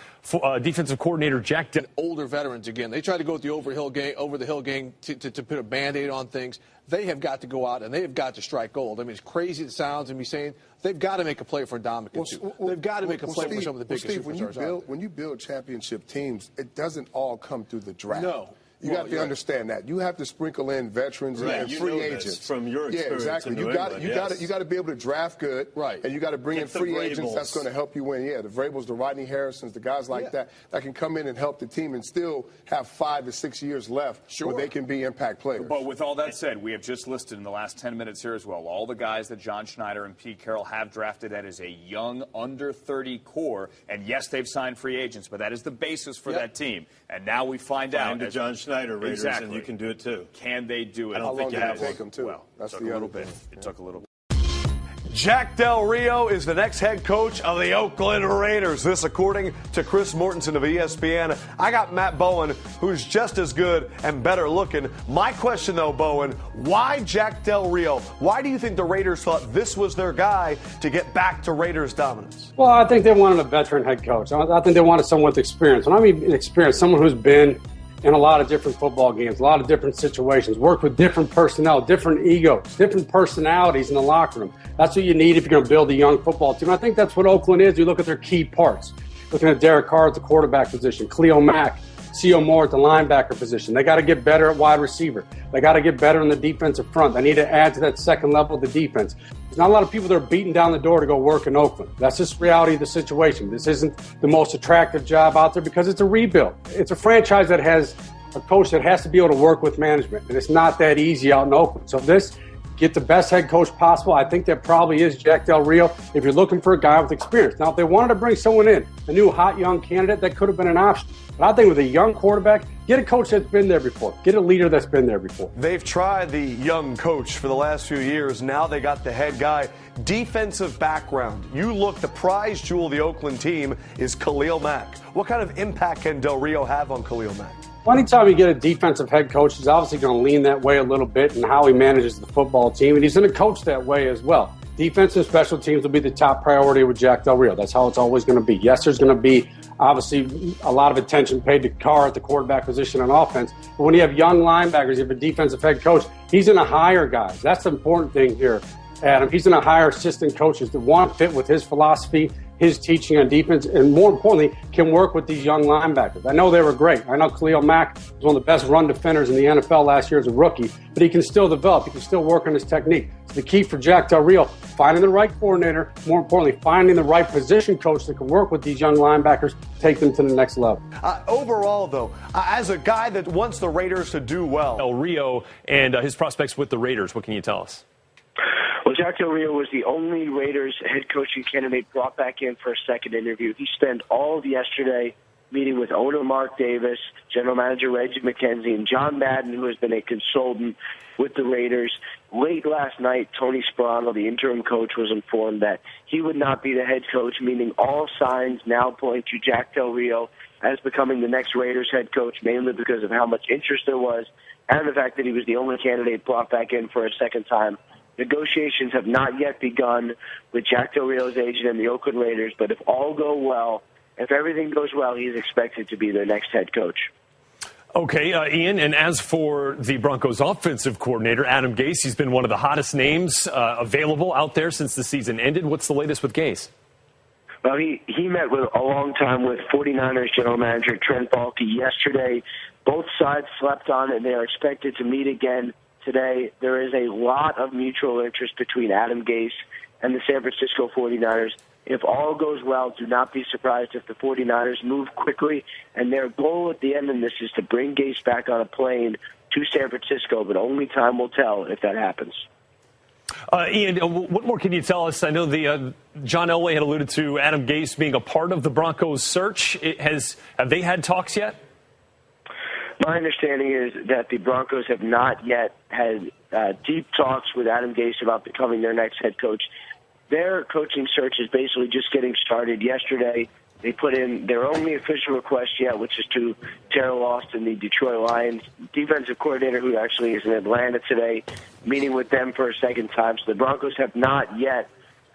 defensive coordinator Jack. Older veterans again. They tried to go with the over the hill game to put a Band-Aid on things. They have got to go out and they have got to strike gold. I mean, it's crazy it sounds, and me saying they've got to make a play for Dominican too. They've got to make a play for some of the biggest superstars. When you build championship teams, it doesn't all come through the draft. No. You got to understand that. You have to sprinkle in veterans and free agents. From your experience, exactly. You got to be able to draft good, right? And you got to bring in free agents that's going to help you win. Yeah, the Vrabels, the Rodney Harrisons, the guys like that can come in and help the team and still have 5 to 6 years left where they can be impact players. But with all that said, we have just listed in the last 10 minutes here as well all the guys that John Schneider and Pete Carroll have drafted. That is a young, under 30 core, and yes, they've signed free agents, but that is the basis for that team. And now we find out the John Schneider Raiders. Exactly. And you can do it too. Can they do it? I don't think you have take them too. Well, that's took a little bit. It took a little bit. Jack Del Rio is the next head coach of the Oakland Raiders. This according to Chris Mortensen of ESPN. I got Matt Bowen, who's just as good and better looking. My question, though, Bowen, why Jack Del Rio? Why do you think the Raiders thought this was their guy to get back to Raiders dominance? Well, I think they wanted a veteran head coach. I think they wanted someone with experience. When I mean experience, someone who's been in a lot of different football games, a lot of different situations, worked with different personnel, different egos, different personalities in the locker room. That's what you need if you're going to build a young football team. I think that's what Oakland is. You look at their key parts. Looking at Derek Carr at the quarterback position, Khalil Mack, C.O. Moore at the linebacker position. They got to get better at wide receiver. They got to get better in the defensive front. They need to add to that second level of the defense. There's not a lot of people that are beating down the door to go work in Oakland. That's just reality of the situation. This isn't the most attractive job out there because it's a rebuild. It's a franchise that has a coach that has to be able to work with management, and it's not that easy out in Oakland. So get the best head coach possible. I think that probably is Jack Del Rio if you're looking for a guy with experience. Now, if they wanted to bring someone in, a new hot young candidate, that could have been an option. But I think with a young quarterback, get a coach that's been there before. Get a leader that's been there before. They've tried the young coach for the last few years. Now they got the head guy. Defensive background. You look, the prize jewel of the Oakland team is Khalil Mack. What kind of impact can Del Rio have on Khalil Mack? Well, anytime you get a defensive head coach, he's obviously going to lean that way a little bit in how he manages the football team, and he's going to coach that way as well. Defense and special teams will be the top priority with Jack Del Rio. That's how it's always going to be. Yes, there's going to be obviously a lot of attention paid to Carr at the quarterback position on offense, but when you have young linebackers, you have a defensive head coach, he's going to hire guys. That's the important thing here, Adam. He's going to hire assistant coaches that want to fit with his philosophy, his teaching on defense, and more importantly, can work with these young linebackers. I know they were great. I know Khalil Mack was one of the best run defenders in the NFL last year as a rookie, but he can still develop. He can still work on his technique. So the key for Jack Del Rio, finding the right coordinator, more importantly, finding the right position coach that can work with these young linebackers, take them to the next level. Overall, though, as a guy that wants the Raiders to do well. Del Rio and his prospects with the Raiders, what can you tell us? Well, Jack Del Rio was the only Raiders head coaching candidate brought back in for a second interview. He spent all of yesterday meeting with owner Mark Davis, general manager Reggie McKenzie, and John Madden, who has been a consultant with the Raiders. Late last night, Tony Sparano, the interim coach, was informed that he would not be the head coach, meaning all signs now point to Jack Del Rio as becoming the next Raiders head coach, mainly because of how much interest there was and the fact that he was the only candidate brought back in for a second time. Negotiations have not yet begun with Jack Del Rio's agent and the Oakland Raiders, but if all go well, if everything goes well, he's expected to be their next head coach. Okay, Ian, and as for the Broncos offensive coordinator, Adam Gase, he's been one of the hottest names available out there since the season ended. What's the latest with Gase? Well, he met with a long time with 49ers general manager Trent Baalke yesterday. Both sides slept on it, and they are expected to meet again today. There is a lot of mutual interest between Adam Gase and the San Francisco 49ers. If all goes well, do not be surprised if the 49ers move quickly. And their goal at the end of this is to bring Gase back on a plane to San Francisco, but only time will tell if that happens. Ian, what more can you tell us? I know John Elway had alluded to Adam Gase being a part of the Broncos search. Have they had talks yet? My understanding is that the Broncos have not yet had deep talks with Adam Gase about becoming their next head coach. Their coaching search is basically just getting started. Yesterday, they put in their only official request yet, which is to Terrell Austin, the Detroit Lions defensive coordinator, who actually is in Atlanta today, meeting with them for a second time. So the Broncos have not yet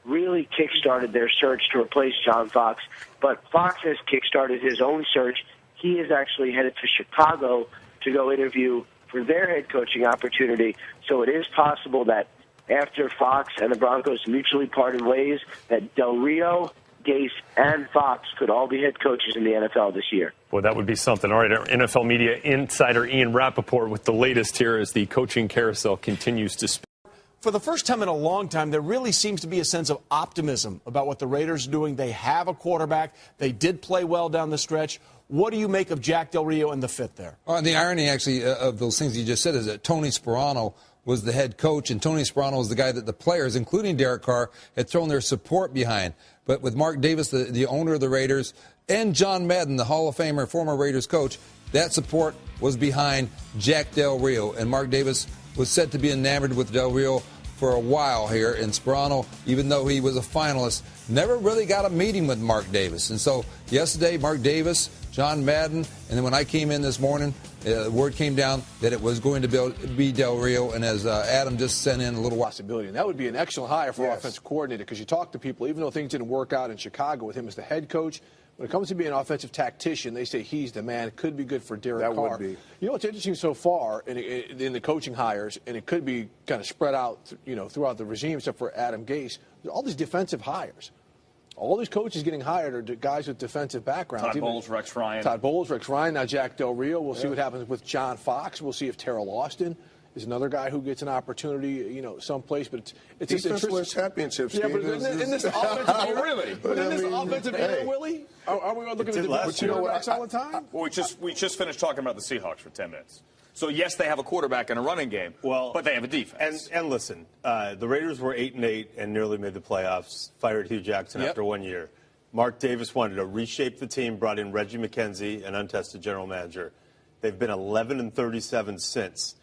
really kick-started their search to replace John Fox. But Fox has kick-started his own search. He is actually headed to Chicago to go interview for their head coaching opportunity. So it is possible that after Fox and the Broncos mutually parted ways, that Del Rio, Gase, and Fox could all be head coaches in the NFL this year. Well, that would be something. All right, our NFL media insider Ian Rappaport with the latest here as the coaching carousel continues to spin. For the first time in a long time, there really seems to be a sense of optimism about what the Raiders are doing. They have a quarterback. They did play well down the stretch. What do you make of Jack Del Rio and the fit there? The irony, actually, of those things you just said is that Tony Sparano was the head coach, and Tony Sparano was the guy that the players, including Derek Carr, had thrown their support behind. But with Mark Davis, the owner of the Raiders, and John Madden, the Hall of Famer, former Raiders coach, that support was behind Jack Del Rio. And Mark Davis was said to be enamored with Del Rio for a while here. And Sparano, even though he was a finalist, never really got a meeting with Mark Davis. And so yesterday, Mark Davis, John Madden, and then when I came in this morning, word came down that it was going to be Del Rio, and as Adam just sent in a little possibility, and that would be an excellent hire for offensive coordinator, because you talk to people, even though things didn't work out in Chicago with him as the head coach, when it comes to being an offensive tactician, they say he's the man. It could be good for Derek Carr. Would be. You know what's interesting so far in the coaching hires, and it could be kind of spread out, throughout the regime, except for Adam Gase, all these defensive hires. All these coaches getting hired are guys with defensive backgrounds. Todd Bowles, Rex Ryan. Now Jack Del Rio. We'll see what happens with John Fox. We'll see if Terrell Austin is another guy who gets an opportunity, someplace. But it's just interesting. Championships. Yeah, but in this offensive really? But in this offensive era, Willie, are we looking at the quarterbacks all the time? Well, we just finished talking about the Seahawks for 10 minutes. So, yes, they have a quarterback and a running game, but they have a defense. And listen, the Raiders were 8-8 and nearly made the playoffs, fired Hugh Jackson after 1 year. Mark Davis wanted to reshape the team, brought in Reggie McKenzie, an untested general manager. They've been 11-37 since.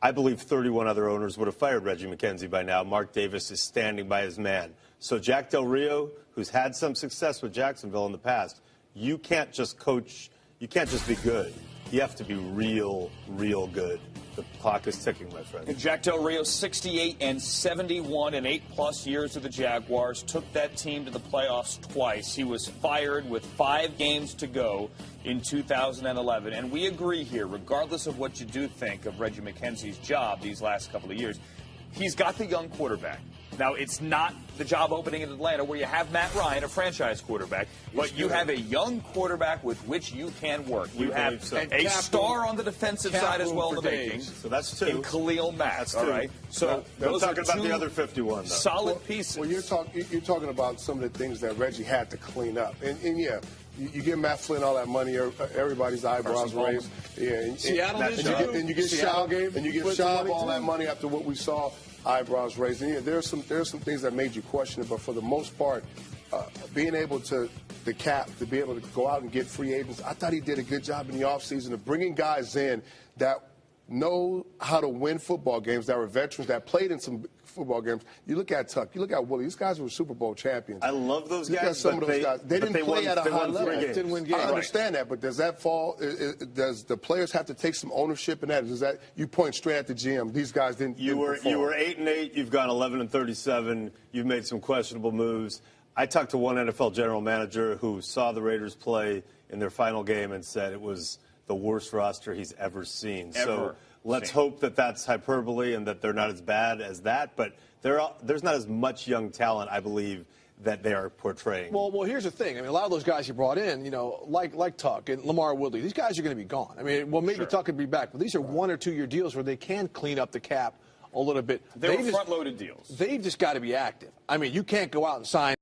I believe 31 other owners would have fired Reggie McKenzie by now. Mark Davis is standing by his man. So Jack Del Rio, who's had some success with Jacksonville in the past, you can't just coach, you can't just be good. You have to be real, real good. The clock is ticking, my friend. And Jack Del Rio, 68-71 in 8+ years of the Jaguars, took that team to the playoffs twice. He was fired with 5 games to go in 2011. And we agree here, regardless of what you do think of Reggie McKenzie's job these last couple of years, he's got the young quarterback. Now, it's not the job opening in Atlanta where you have Matt Ryan, a franchise quarterback, but you have a young quarterback with which you can work. You have a star on the defensive side as well in the making. So that's 2. In Khalil Mack. That's 2. All right. So those are about the other 51, though. Solid pieces. Well, you're talking about some of the things that Reggie had to clean up. And yeah, you give Matt Flynn all that money, everybody's eyebrows raised. Yeah, Seattle and you get Schaub all that money after what we saw. Eyebrows raised. And yeah, there are some things that made you question it, but for the most part, being able to be able to go out and get free agents, I thought he did a good job in the offseason of bringing guys in that know how to win football games, that were veterans, that played in some football games. You look at Tuck, you look at Willie, these guys were Super Bowl champions. I love those guys. Look at some of those guys. They didn't play at a high level. Didn't win games. I understand that, but does that fall? Does the players have to take some ownership in that? Does that you point straight at the GM? These guys didn't. You were 8-8. You've gone 11-37. You've made some questionable moves. I talked to one NFL general manager who saw the Raiders play in their final game and said it was the worst roster he's ever seen. Ever so let's seen. hope that that's hyperbole and that they're not as bad as that. But there's not as much young talent, I believe, that they are portraying. Well, here's the thing. I mean, a lot of those guys you brought in, like Tuck and Lamar Woodley, these guys are going to be gone. I mean, well, maybe Tuck could be back, but these are 1 or 2 year deals where they can clean up the cap a little bit. They were front-loaded deals. They've just got to be active. I mean, you can't go out and sign